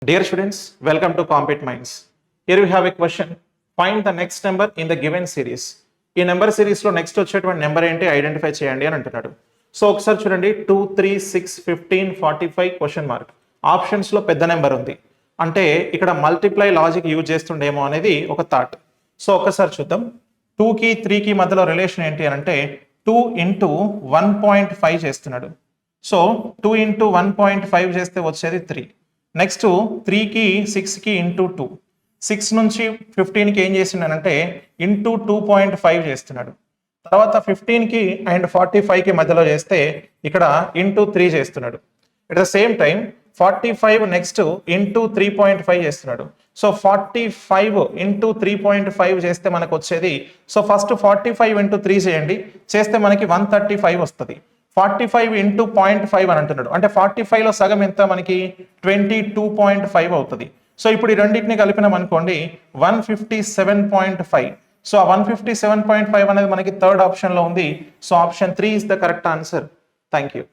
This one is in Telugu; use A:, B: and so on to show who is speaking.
A: Dear students, welcome to Compete Minds. Here we have a question. Find the next number in the given series. ఈ నెంబర్ సిరీస్లో నెక్స్ట్ వచ్చేటువంటి నెంబర్ ఏంటి ఐడెంటిఫై చేయండి అని అంటున్నాడు. సో ఒకసారి చూడండి 2, 3, 6, 15, 45 క్వశ్చన్ మార్క్. ఆప్షన్స్లో పెద్ద నెంబర్ ఉంది అంటే ఇక్కడ మల్టిప్లై లాజిక్ యూజ్ చేస్తుండేమో అనేది ఒక థాట్. సో ఒకసారి చూద్దాం. 2కి 3కి మధ్యలో రిలేషన్ ఏంటి అని అంటే 2 ఇంటూ 1.5 చేస్తున్నాడు. సో 2 ఇంటూ 1.5 చేస్తే వచ్చేది 3. నెక్స్ట్ 3కి 6కి ఇంటూ 2, 6 నుంచి 15కి ఏం చేస్తున్నాడంటే ఇంటూ 2.5 చేస్తున్నాడు. తర్వాత 15కి అండ్ 45కి మధ్యలో చేస్తే ఇక్కడ ఇంటూ 3 చేస్తున్నాడు. At the same time 45 next into 3.5 చేస్తున్నాడు. సో 45 ఇంటూ 3.5 చేస్తే మనకు వచ్చేది, సో ఫస్ట్ 45 ఇంటూ 3 చేయండి, చేస్తే మనకి 135 వస్తుంది. 45 ఇంటూ 0.5 అని అంటున్నాడు అంటే 45లో సగం ఎంత మనకి 22.5 అవుతుంది. సో ఇప్పుడు ఈ రెండింటిని కలిపినాం అనుకోండి 157.5. సో ఆ 157.5 అనేది మనకి థర్డ్ ఆప్షన్లో ఉంది. So option 3 is the correct answer. Thank you.